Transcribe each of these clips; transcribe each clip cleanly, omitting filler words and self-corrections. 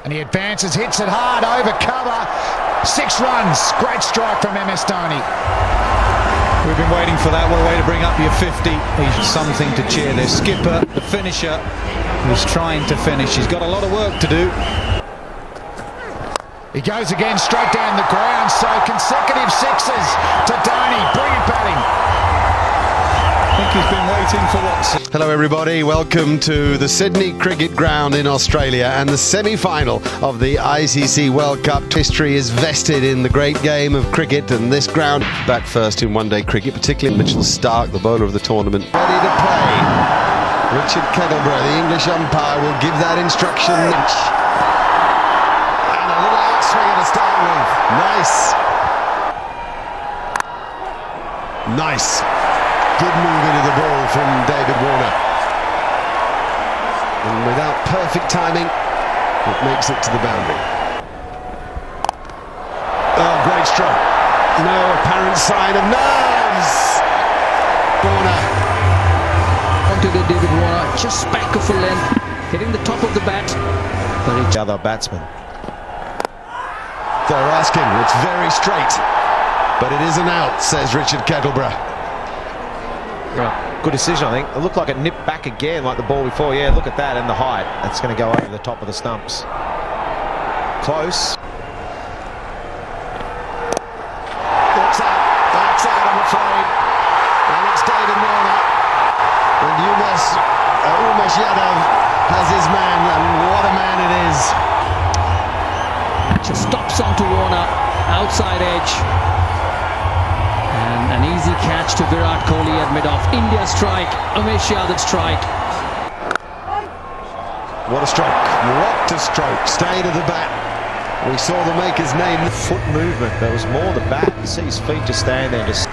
And he advances, hits it hard, over cover. 6 runs. Great strike from MS Dhoni. We've been waiting for that. What a way to bring up your 50. He's something to cheer. Their skipper, the finisher, who's trying to finish. He's got a lot of work to do. He goes again, straight down the ground. So consecutive 6s to Dhoni. Brilliant batting. I think he's been waiting for what? Hello everybody, welcome to the Sydney Cricket Ground in Australia and the semi-final of the ICC World Cup. History is vested in the great game of cricket, and this ground back first in one-day cricket, particularly Mitchell Starc, the bowler of the tournament, ready to play. Richard Kettleborough, the English umpire, will give that instruction. And a little outswinger to start with. Nice. Good move into the ball from David Warner. And without perfect timing, it makes it to the boundary. Oh, great stroke. No apparent sign of nerves. Warner. Onto David Warner, just back of a length, hitting the top of the bat. But it's The other batsman. They're asking, it's very straight. But it is an out, says Richard Kettleborough. Good decision, I think. It looked like it nipped back again like the ball before. Yeah, look at that and the height. That's going to go over the top of the stumps. Close. That's out, I'm afraid. And it's David Warner. And Umesh Yadav has his man, and what a man it is. just stops onto Warner, outside edge. And an easy catch to Virat Kohli at mid-off. India strike, Umesh Yadav strike. What a stroke, what a stroke. Stay to the bat. We saw the maker's name. Foot movement, there was more the bat. You see his feet just stand there. Just.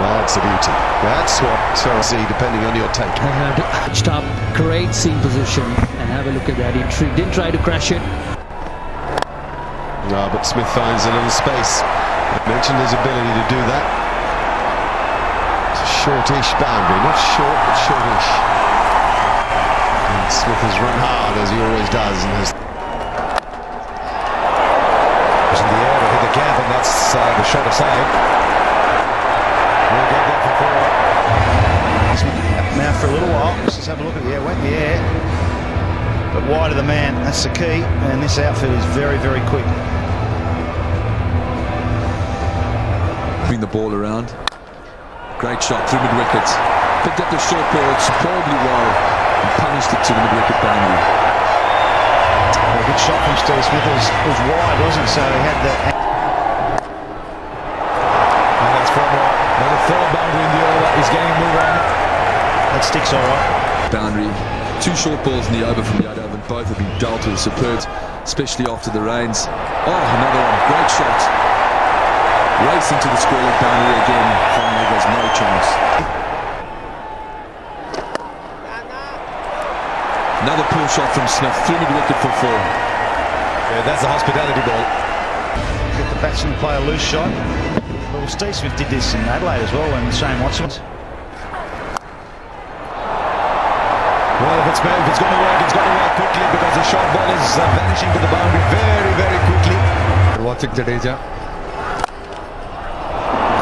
That's a beauty. That's what I see, depending on your take. Pitched up, great seam position. And have a look at that. He didn't try to crash it. No, but Smith finds a little space. I mentioned his ability to do that. It's a shortish boundary, not short, but shortish. And Smith has run hard, as he always does, and has. Was in the air to hit the gap, and that's the shot aside. We'll get that for 4. Now for a little while, let's just have a look at the air. Went in the air, but wide of the man. That's the key, and this outfit is very, very quick. Moving the ball around. Great shot through mid-wicket. Picked up the short ball superbly well and punished it to the mid-wicket boundary. Well, a good shot from Steve Smith. It was wide, wasn't it? So he had the. And that's from another 3rd boundary in the over. He's getting more around. That sticks all right. Boundary. 2 short balls in the over from Yadav, and both have been dealt with superb, especially after the rains. Oh, another one. Great shot. Racing to the square boundary again. Finally, there's no chance. Another poor shot from Smith through mid-wicket for 4. Yeah, that's the hospitality ball. Get the batsman play a loose shot. Well, Steve Smith did this in Adelaide as well, and Shane Watson. Well, if it's going to work, it's going to work quickly, because the short ball is vanishing to the boundary very, very quickly. Watching Jadeja.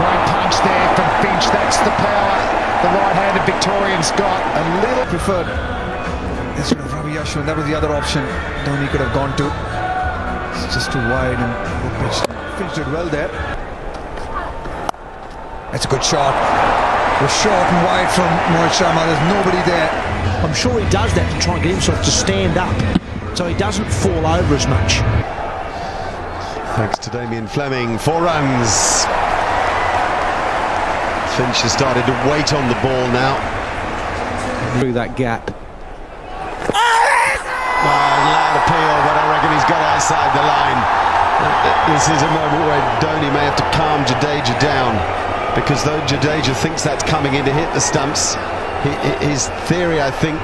Great punch there from Finch. That's the power the right-handed Victorian's got. A little Preferred instead of Ravi Ashwin. That was the other option Dhoni could have gone to. It's just too wide, and the pitch. Finch did well there. That's a good shot. It was short and wide from Mohit Sharma. There's nobody there. I'm sure he does that to try and get himself to stand up so he doesn't fall over as much. Thanks to Damien Fleming, 4 runs. Finch has started to wait on the ball now. Through that gap. Loud appeal, but I reckon he's got outside the line. This is a moment where Dhoni may have to calm Jadeja down, because though Jadeja thinks that's coming in to hit the stumps, his theory, I think,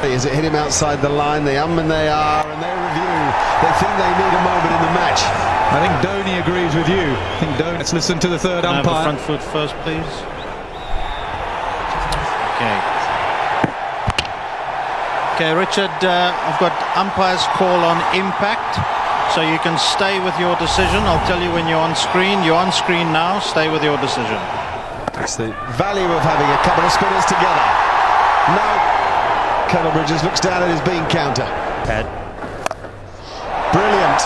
is it hit him outside the line. They and they are, and they review. They think they need a moment in the match. I think Dhoni agrees with you. I think Dhoni. Let's listen to the 3rd umpire. Front foot first, please. Okay. Okay, Richard, I've got umpire's call on impact, so you can stay with your decision. I'll tell you when you're on screen. You're on screen now. Stay with your decision. That's the value of having a couple of spinners together. No. Colonel Bridges looks down at his bean counter. Brilliant.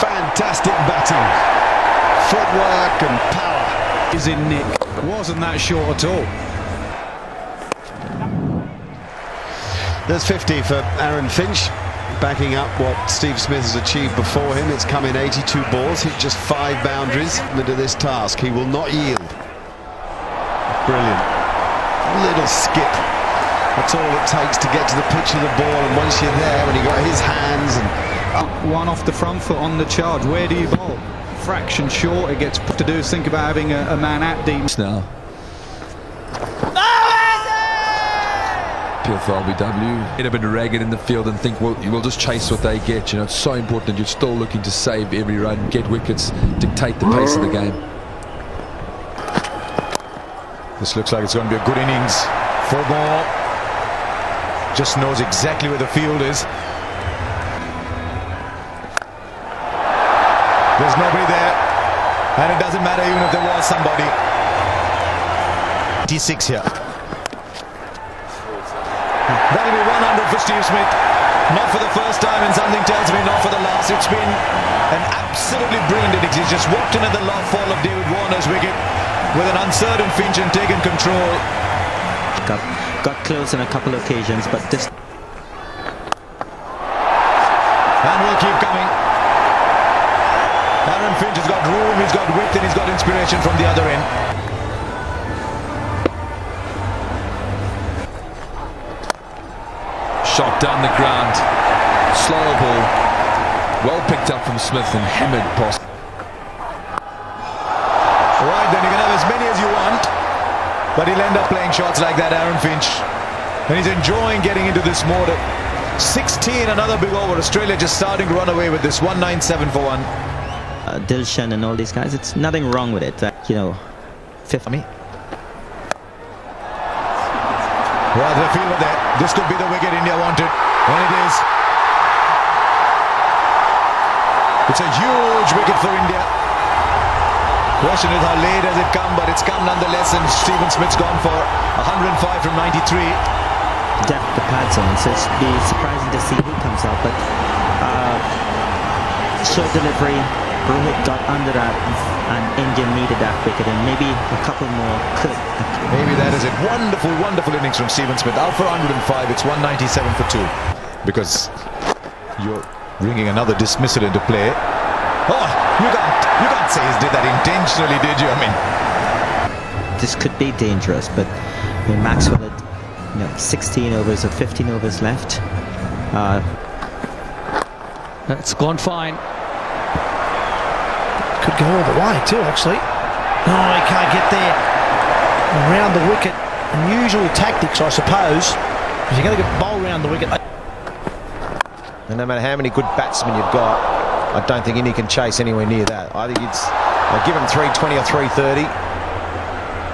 Fantastic batting. Footwork and power. Is in Nick. Wasn't that short at all. There's 50 for Aaron Finch, backing up what Steve Smith has achieved before him. It's come in 82 balls, hit just 5 boundaries into this task. He will not yield. Brilliant. Little skip. That's all it takes to get to the pitch of the ball, and once you're there, when he got his hands and one off the front foot on the charge. Where do you bowl? Fraction short. It gets to do is think about having a man at deep now. Appeal for LBW. Get a bit ragged in the field and think, well, we'll just chase what they get. You know, it's so important that you're still looking to save every run, get wickets, dictate the pace of the game. This looks like it's going to be a good innings. 4 ball. Just knows exactly where the field is. There's nobody there, and it doesn't matter even if there was somebody. 86 here. That'll be 100 for Steve Smith. Not for the first time, and something tells me not for the last. It's been an absolutely brilliant innings. He's just walked in at the last fall of David Warner's wicket with an uncertain Finch and taken control. Got close on a couple of occasions, but this... And will keep coming. Aaron Finch has got room, he's got width, and he's got inspiration from the other end. Shot down the ground. Slower ball. Well picked up from Smith and hammered past. Right, then you can have as many as you want, but he'll end up playing shots like that, Aaron Finch. And he's enjoying getting into this mode. 16, another big over. Australia just starting to run away with this. 197 for 1. Dilshan and all these guys, it's nothing wrong with it. You know, 50. Well, the fielder there. This could be the wicket India wanted. And it is. It's a huge wicket for India. Question is how late has it come, but it's come nonetheless, and Stephen Smith's gone for 105 from 93. Depth the pads on, so it's be surprising to see who comes out, but short delivery. Rohit got under that, and India needed that wicket, and maybe a couple more could. Maybe that is it. Wonderful, wonderful innings from Stephen Smith. Out for 105. It's 197 for 2. Because you're bringing another dismissal into play. Oh, you can't say he did that intentionally, did you? I mean, this could be dangerous, but I mean, Maxwell had 16 overs or 15 overs left. That's gone fine. Could go all the way too, actually. Oh, he can't get there. Around the wicket. Unusual tactics, I suppose. Because you're going to get bowled around the wicket. And no matter how many good batsmen you've got, I don't think India can chase anywhere near that. I think I'll give them 320 or 330.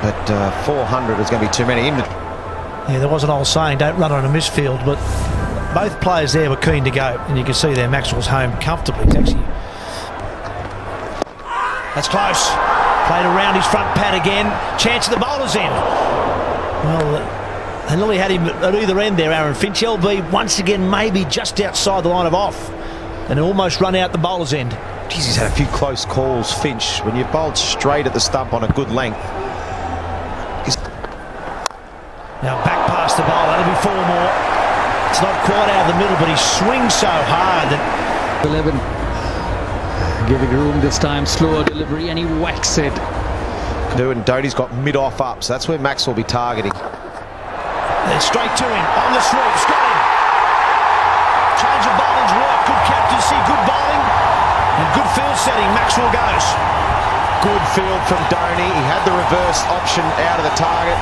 But 400 is going to be too many. Yeah, there was an old saying, don't run on a misfield, but both players there were keen to go, and you can see there Maxwell's home comfortably. It's actually... That's close. Played around his front pad again. Chance of the bowler's end. Well, they nearly had him at either end there, Aaron Finch. LB once again maybe just outside the line of off, and almost run out the bowler's end. Geez, he's had a few close calls, Finch. When you've bowled straight at the stump on a good length. Now back past the bowl, that'll be 4 more. It's not quite out of the middle, but he swings so hard that... 11. Giving room this time, slower delivery, and he whacks it. And Dhoni's got mid-off up, so that's where Max will be targeting. Then straight to him, on the sweeps, got him. Change of bowling's work, good captaincy, good bowling, and good field setting. Maxwell goes. Good field from Dhoni. He had the reverse option out of the target,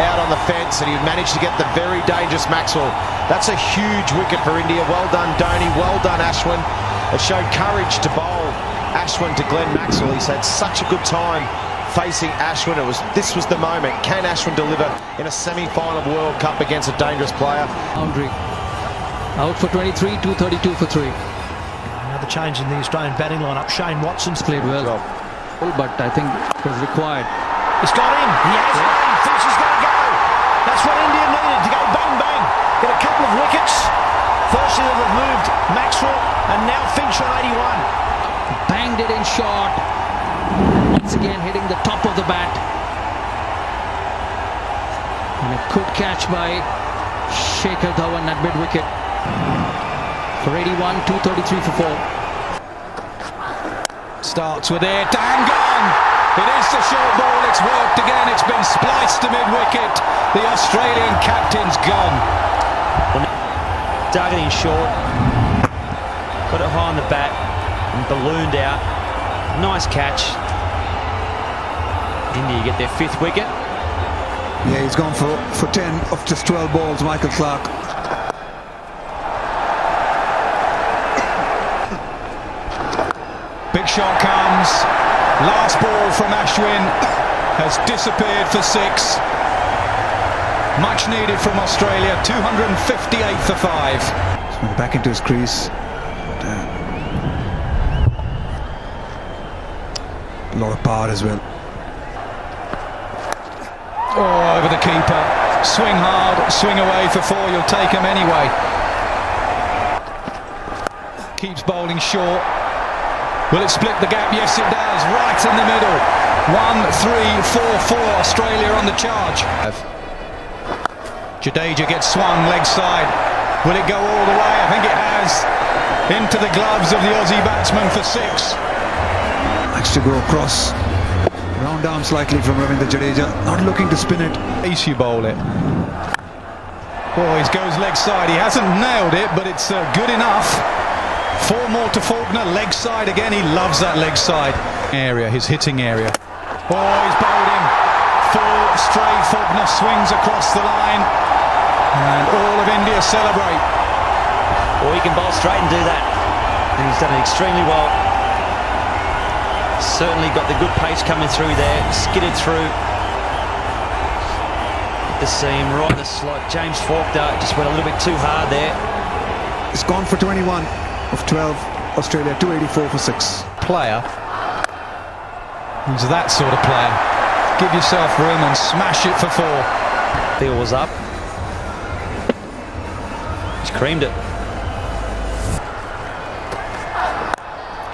out on the fence, and he managed to get the very dangerous Maxwell. That's a huge wicket for India. Well done, Dhoni. Well done, Ashwin. It showed courage to bowl Ashwin to Glenn Maxwell. He's had such a good time facing Ashwin. This was the moment. Can Ashwin deliver in a semi-final World Cup against a dangerous player? Boundary. Out for 23, 232 for 3. Another change in the Australian batting lineup. Shane Watson's Played well, but I think it was required. It's got him. He has it. Finch is going to go. That's what India needed, to go bang bang. Get a couple of wickets. Firstly, they've moved Maxwell, and now Finch on 81. Banged it in short. Once again hitting the top of the bat. And a good catch by Shekhar Dhawan at mid-wicket. For 81, 233 for 4. Starts with it and gone. It is the short ball. It's worked again. It's been spliced to mid-wicket. The Australian captain's gone. Dug it in short. Got it high on the bat and ballooned out. Nice catch. India get their 5th wicket. Yeah, he's gone for 10 of just 12 balls, Michael Clarke. Big shot comes. Last ball from Ashwin has disappeared for 6. Much needed from Australia. 258 for 5. He's went back into his crease. A lot of power as well. Oh, over the keeper. Swing hard, swing away for 4. You'll take him anyway. Keeps bowling short. Will it split the gap? Yes, it does. Right in the middle. 1, 3, 4, 4. Australia on the charge. Jadeja gets swung leg side. Will it go all the way? I think it has. Into the gloves of the Aussie batsman for 6. Likes to go across. Round arm slightly from Ravindra Jadeja. Not looking to spin it. Ace you bowl it. Oh, he goes leg side. He hasn't nailed it, but it's good enough. 4 more to Faulkner. Leg side again. He loves that leg side area, his hitting area. Oh, he's bowled him. Full straight. Faulkner swings across the line. And all of India celebrate. Or he can bowl straight and do that. And he's done it extremely well. Certainly got the good pace coming through there. Skidded through the seam, right in the slot. James Faulkner just went a little bit too hard there. It's gone for 21 of 12. Australia 284 for 6. Player. He's that sort of player. Give yourself room and smash it for 4. Field was up. He's creamed it.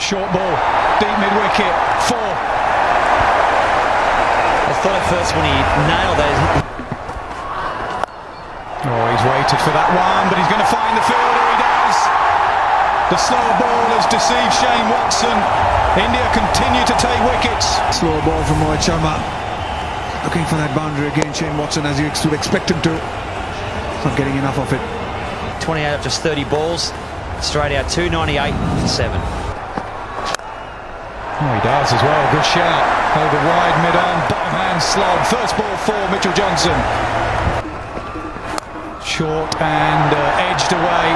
Short ball, deep mid-wicket, 4. I thought at first when he nailed that. Oh, he's waited for that one, but he's going to find the fielder. He does. The slow ball has deceived Shane Watson. India continue to take wickets. Slow ball from Mohit Sharma. Looking for that boundary again. Shane Watson, as you would expect him to. Not getting enough of it. 28 of just 30 balls. Straight out 298 for 7. Oh, he does as well. Good shout. Over wide, mid-on, bottom hand slog. First ball for Mitchell Johnson. Short and edged away.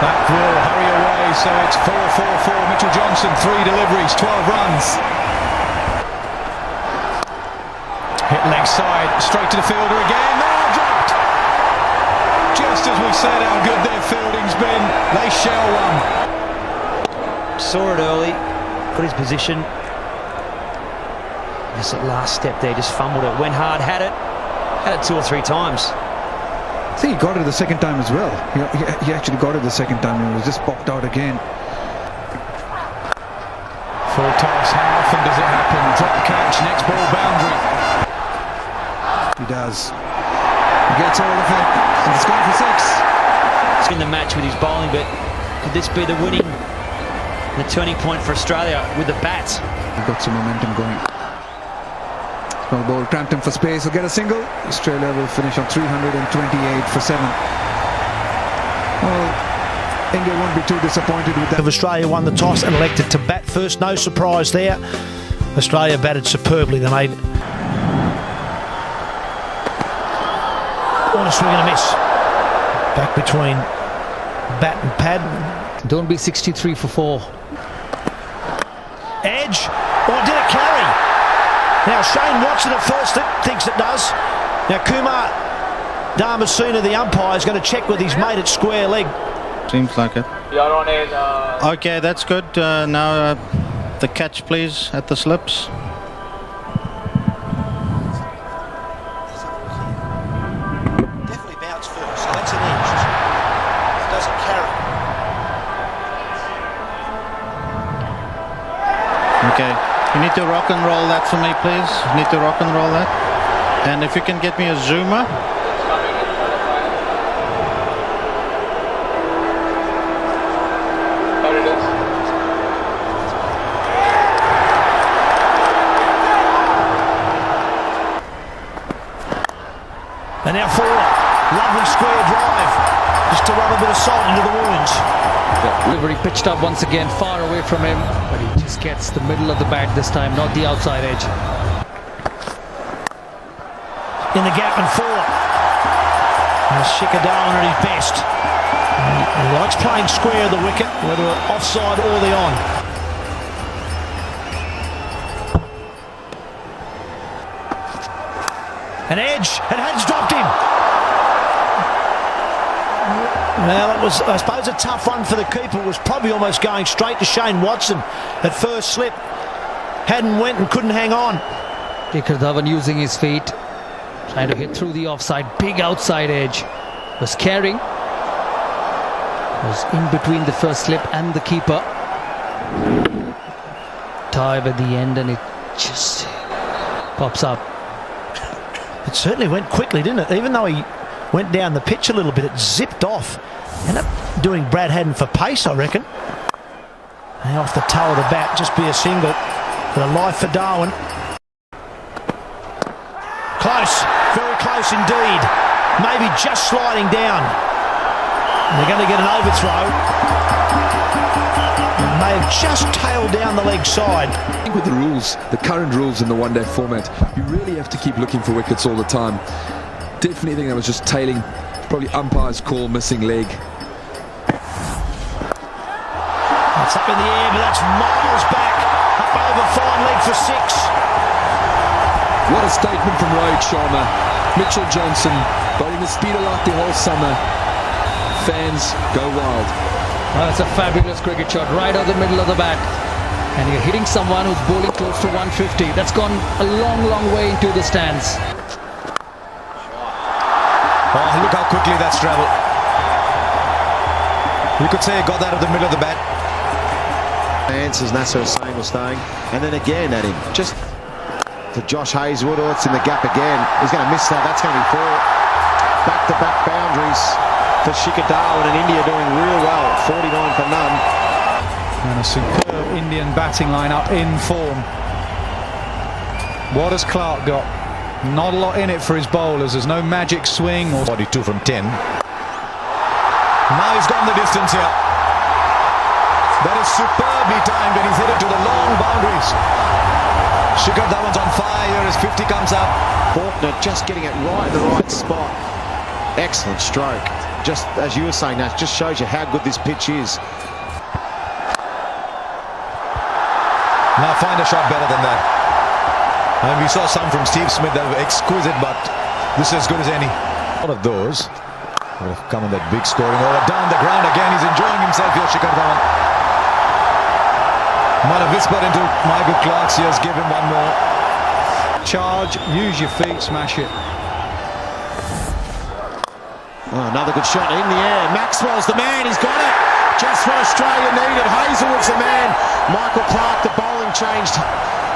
That will hurry away, so it's 4-4-4. Mitchell Johnson, 3 deliveries, 12 runs. Hit leg side, straight to the fielder again. No, dropped. Just as we said how good their fielding's been, they shell one. Saw it early. Got his position. Just that last step there, just fumbled it. Went hard, had it 2 or 3 times. I think he got it the second time as well. He actually got it the second time and it was just popped out again. Full toss, how often does it happen? Drop catch, next ball boundary. He does. He gets all of it and it's gone for 6. It's been the match with his bowling, but could this be the winning, the turning point for Australia with the bats? He got some momentum going. Small ball, Crampton for space, will get a single. Australia will finish on 328 for 7. Well, India won't be too disappointed with that. Australia won the toss and elected to bat first. No surprise there. Australia batted superbly. They made on a swing and a miss. Back between bat and pad. Don't be 63 for 4. Edge, or did it carry? Now Shane Watson at first thinks it does. Now Kumar Damasina, the umpire, is going to check with his mate at square leg. Seems like it. Okay, that's good. Now the catch, please, at the slips. Definitely bounce first, so that's an edge. It doesn't carry. Okay, you need to rock and roll that for me, please. You need to rock and roll that. And if you can get me a zoomer. And now forward, lovely square drive, just to rub a bit of salt into the wounds. Delivery pitched up once again, far away from him, but he just gets the middle of the bat this time, not the outside edge. In the gap and forward. Shikadawan at his best. He likes playing square of the wicket, whether offside or the on. An edge, and has dropped him. Well, it was, I suppose, a tough one for the keeper. It was probably almost going straight to Shane Watson at first slip. Hadn't went and couldn't hang on. Shikhar Dhawan using his feet, trying to hit through the offside, big outside edge. Was carrying. Was in between the first slip and the keeper. Dive at the end, and it just pops up. It certainly went quickly, didn't it? Even though he went down the pitch a little bit, it zipped off. Ended up doing Brad Haddin for pace, I reckon. And off the toe of the bat, just be a single. But a life for Darwin. Close, very close indeed. Maybe just sliding down. And they're going to get an overthrow. And may have just tailed down the leg side. I think with the rules, the current rules in the one-day format, you really have to keep looking for wickets all the time. Definitely think that was just tailing, probably umpire's call, missing leg. It's up in the air, but that's miles back. Up over fine leg for 6. What a statement from Rohit Sharma. Mitchell Johnson, bowling the speed a lot the whole summer. Fans go wild. Well, that's a fabulous cricket shot right out the middle of the bat. And you're hitting someone who's bowling close to 150. That's gone a long, long way into the stands. Oh, look how quickly that's travelled. You could say he got that at the middle of the bat. As Nasser Hussain was staying, and then again at him, just to Josh Hazlewood. Oh, it's in the gap again. He's going to miss that. That's going to be 4 back-to-back boundaries for Shikhar Dhawan, and India doing real well. 49 for none. And a superb Indian batting lineup in form. What has Clark got? Not a lot in it for his bowlers. There's no magic swing or 42 from 10. Now he's gone the distance here. That is superbly timed, and he's hit it to the long boundaries. Shikhar Dhawan's on fire here as 50 comes up. Faulkner just getting it right in the right spot. Excellent stroke. Just as you were saying, that just shows you how good this pitch is. Now find a shot better than that. And we saw some from Steve Smith that were exquisite, but this is as good as any. One of those would have come in that big scoring over. Down the ground again, he's enjoying himself here, Shikhar Dhawan. Might have whispered into Michael Clark's ears, give him one more. charge, use your feet, smash it. Oh, another good shot in the air. Maxwell's the man, he's got it. Just what Australia needed. Hazlewood's the man. Michael Clark, the bowling changed.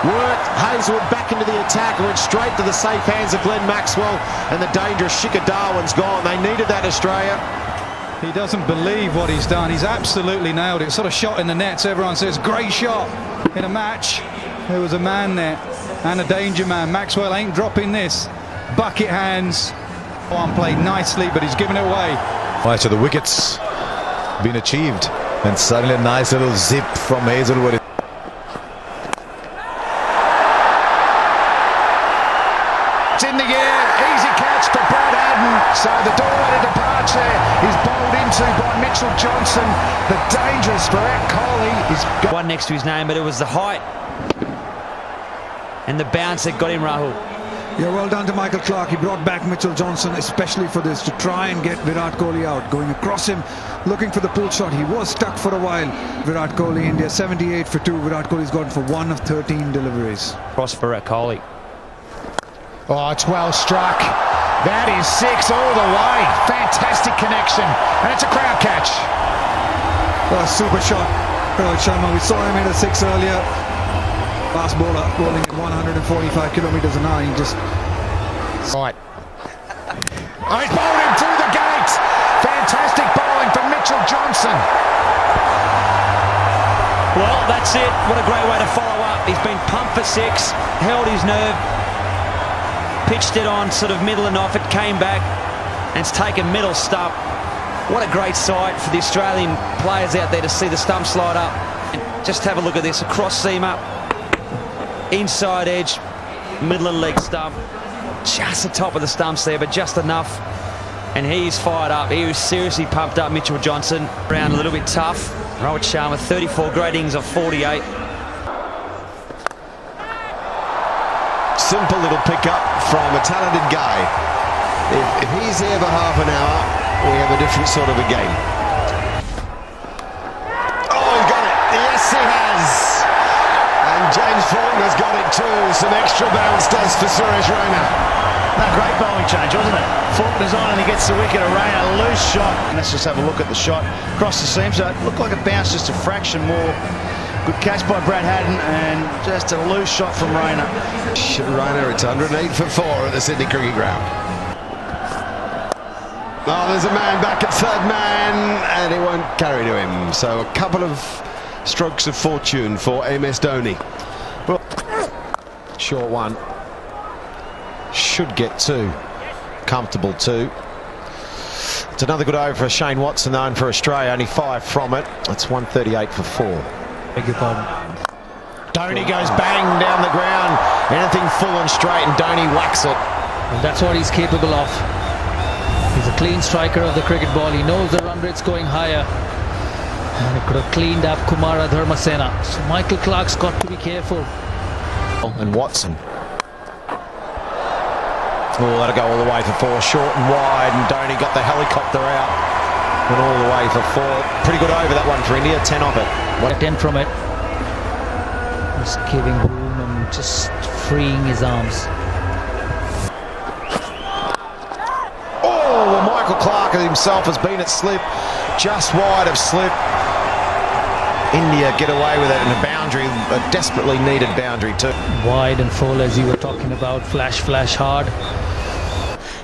Worked Hazlewood back into the attack, went straight to the safe hands of Glenn Maxwell, and the dangerous Shikhar Dhawan's gone. They needed that, Australia. He doesn't believe what he's done. He's absolutely nailed it. Sort of shot in the nets. Everyone says, great shot in a match. There was a man there and a danger man. Maxwell ain't dropping this. Bucket hands. One played nicely, but he's given it away. Right, so the wicket's been achieved. And suddenly a nice little zip from Hazlewood. It's in the air, easy catch for Brad Haddin. So the doorway to departure is bowled into by Mitchell Johnson. The dangerous Virat Kohli is one next to his name, but it was the height and the bounce that got him, Rahul. Yeah, well done to Michael Clarke. He brought back Mitchell Johnson especially for this, to try and get Virat Kohli out. Going across him, looking for the pull shot. He was stuck for a while. Virat Kohli, India 78 for 2. Virat Kohli's gone for 1 of 13 deliveries. Cross for Virat Kohli. Oh, it's well struck. That is 6 all the way. Fantastic connection. And it's a crowd catch. Oh, super shot. Rohit Sharma, we saw him hit a 6 earlier. Fast bowler bowling at 145 kilometers an hour. He just... Right. Oh, he's bowled him through the gate. Fantastic bowling from Mitchell Johnson. Well, that's it. What a great way to follow up. He's been pumped for 6, held his nerve, pitched it on sort of middle and off. It came back and it's taken middle stump. What a great sight for the Australian players out there to see the stump slide up. And just have a look at this. A cross seam up, inside edge, middle of the leg stump. Just the top of the stumps there, but just enough. And he's fired up. He was seriously pumped up, Mitchell Johnson. Around a little bit tough. Rohit Sharma, 34 great innings of 48. Simple little pickup from a talented guy. If he's here for half an hour, we have a different sort of a game. Oh, he's got it. Yes, he has. And James Fulton has got it too. Some extra bounce does for Suresh Raina. No, great bowling change, wasn't it? Fulton is on and he gets the wicket. A Raina, loose shot. And let's just have a look at the shot. Across the seam, so it looked like it bounced just a fraction more. Good catch by Brad Haddin and just a loose shot from Raina. Raina, it's 108 for 4 at the Sydney Cricket Ground. Oh, there's a man back at third man and it won't carry to him. So a couple of strokes of fortune for MS Dhoni. Short one. Should get 2. Comfortable 2. It's another good over for Shane Watson, though, and for Australia, only 5 from it. It's 138 for 4. Beg your pardon. Dhoni goes bang down the ground. Anything full and straight, and Dhoni whacks it. And that's what he's capable of. He's a clean striker of the cricket ball. He knows the run rate's going higher. And it could have cleaned up Kumara Dharmasena. So Michael Clarke's got to be careful. And Watson. Oh, that'll go all the way for 4, short and wide, and Dhoni got the helicopter out and all the way for 4. Pretty good over that one for India, 10 off it. What a 10 from it. Just giving room and just freeing his arms. Oh, well, Michael Clarke himself has been at slip, just wide of slip. India get away with it in a boundary, a desperately needed boundary too. Wide and full, as you were talking about, flash, flash hard.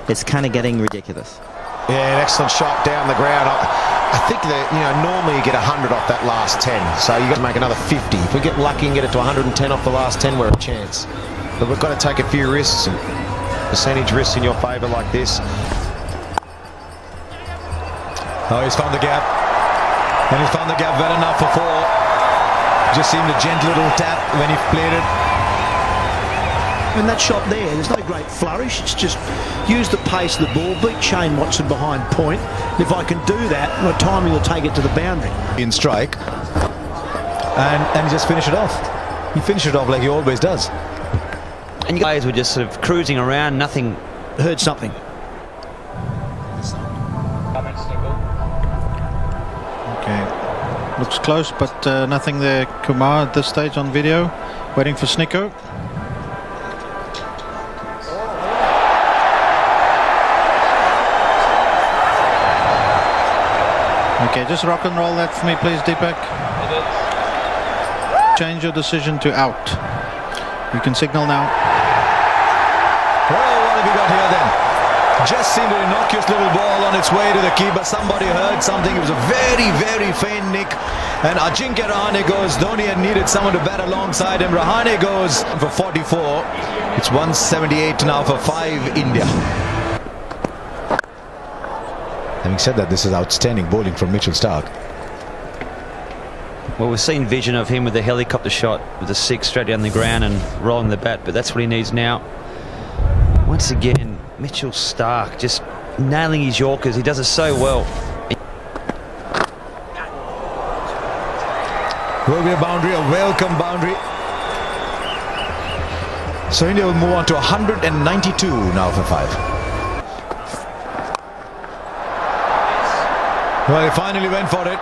It's kind of getting ridiculous. Yeah, an excellent shot down the ground. I think that, normally you get 100 off that last 10, so you got to make another 50. If we get lucky and get it to 110 off the last 10, we're a chance. But we've got to take a few risks, and percentage risks in your favour like this. Oh, he's found the gap. And he's found the gap well enough for 4. Just seemed a gentle little tap when he played it. And that shot there's no great flourish. It's just use the pace of the ball, beat Shane Watson behind point. And if I can do that, my timing will take it to the boundary. In strike. And he just finished it off. He finished it off like he always does. And you guys were just sort of cruising around, nothing. Heard something. Okay. Looks close, but nothing there, Kumar, at this stage on video. Waiting for Snicko. Okay, just rock and roll that for me, please, Deepak. Change your decision to out. You can signal now. Oh, what have we got here then? Just seemed an innocuous little ball on its way to the keeper. Somebody heard something. It was a very, very faint nick. And Ajinkya Rahane goes. Dhoni had needed someone to bat alongside him. Rahane goes for 44. It's 178 now for 5 India. Having said that, this is outstanding bowling from Mitchell Starc. Well, we've seen vision of him with the helicopter shot with the 6 straight down the ground and rolling the bat, but that's what he needs now. Once again, Mitchell Starc just nailing his Yorkers. He does it so well. Will be a boundary, a welcome boundary. So India will move on to 192 now for 5. Well, he finally went for it.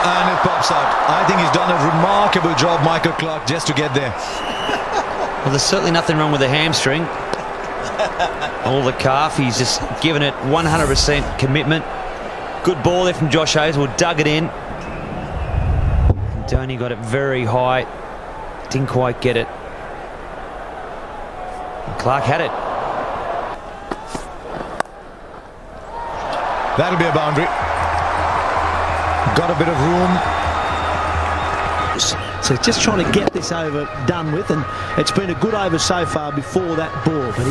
And it pops out. I think he's done a remarkable job, Michael Clarke, just to get there. Well, there's certainly nothing wrong with the hamstring or the calf. He's just given it 100% commitment. Good ball there from Josh Hazel, dug it in. Dhoni got it very high, didn't quite get it. Clarke had it. That'll be a boundary. Got a bit of room. So just trying to get this over done with, and it's been a good over so far before that ball. But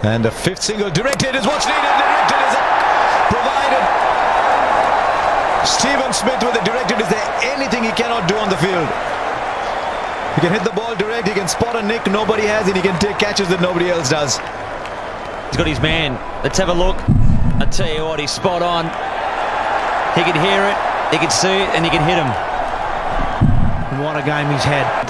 And the 5th single directed is what's needed. Directed is provided. Stephen Smith with the directed. Is there anything he cannot do on the field? He can hit the ball direct. He can spot a nick nobody has, and he can take catches that nobody else does. He's got his man. Let's have a look. I tell you what, he's spot on. He can hear it, he can see it, and he can hit him. what a game he's had.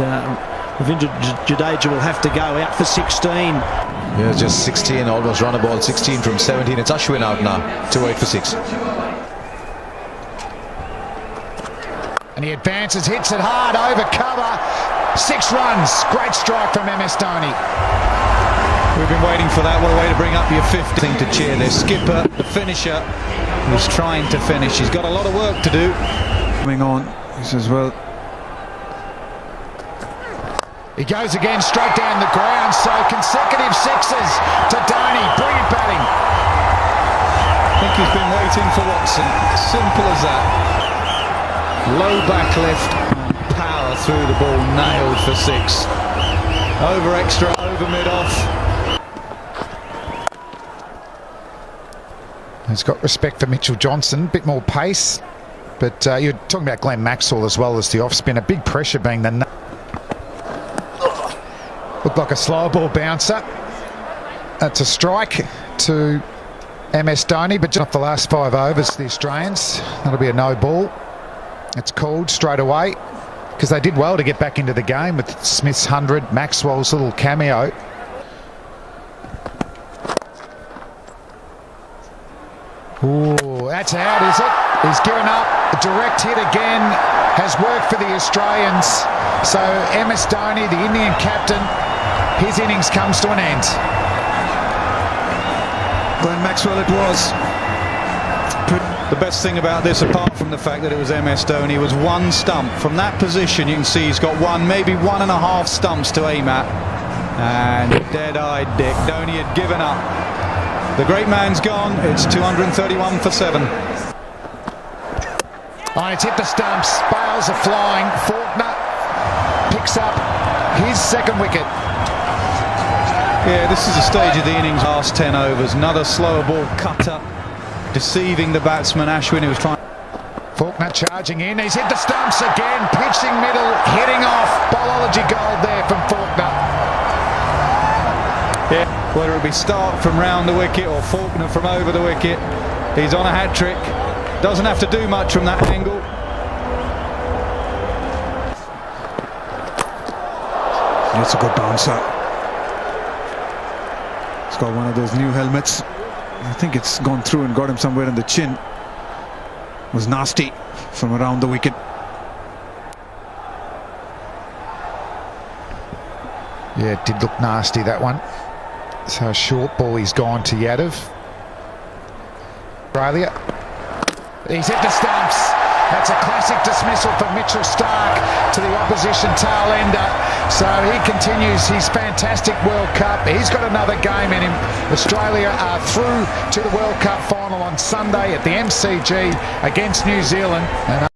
Ravindra Jadeja will have to go out for 16. Yeah, just 16, almost run a ball 16 from 17. It's Ashwin out now, 2-8 for 6. And he advances, hits it hard, over cover. 6 runs, great strike from MS Dhoni. We've been waiting for that. What a way to bring up your 5th thing to cheer. Their skipper, the finisher, who's trying to finish. He's got a lot of work to do. Coming on, he says, well. He goes again straight down the ground, so consecutive 6s to Dhoni. Brilliant batting. I think he's been waiting for Watson. Simple as that. Low back lift, power through the ball, nailed for 6. Over extra, over mid-off. He's got respect for Mitchell Johnson, bit more pace, but you're talking about Glenn Maxwell as well as the off-spin. A big pressure being the... Looked like a slow ball bouncer. That's a strike to MS Dhoni, but just off the last 5 overs, the Australians. That'll be a no ball. It's called straight away because they did well to get back into the game with Smith's 100, Maxwell's little cameo. Ooh, that's out, is it? He's given up. A direct hit again has worked for the Australians. So MS Dhoni, the Indian captain, his innings comes to an end. Glenn Maxwell it was. The best thing about this, apart from the fact that it was MS Dhoni, was 1 stump. From that position, you can see he's got 1, maybe 1.5 stumps to aim at. And dead-eyed Dick. Dhoni had given up. The great man's gone. It's 231 for 7. Oh, it's hit the stumps. Bales are flying. Faulkner picks up his 2nd wicket. Yeah, this is the stage of the innings. Last 10 overs. Another slower ball cutter, deceiving the batsman Ashwin, who was trying. Faulkner charging in. He's hit the stumps again. Pitching middle, hitting off. Bowlology gold there from Faulkner. Yeah, whether it be Stark from round the wicket or Faulkner from over the wicket, he's on a hat-trick. Doesn't have to do much from that angle. That's a good bouncer. He's got one of those new helmets. I think it's gone through and got him somewhere in the chin. It was nasty from around the wicket. Yeah, it did look nasty, that one. So a short ball, he's gone to Yadav. Australia. He's hit the stumps. That's a classic dismissal for Mitchell Stark to the opposition tail ender. So he continues his fantastic World Cup. He's got another game in him. Australia are through to the World Cup final on Sunday at the MCG against New Zealand. And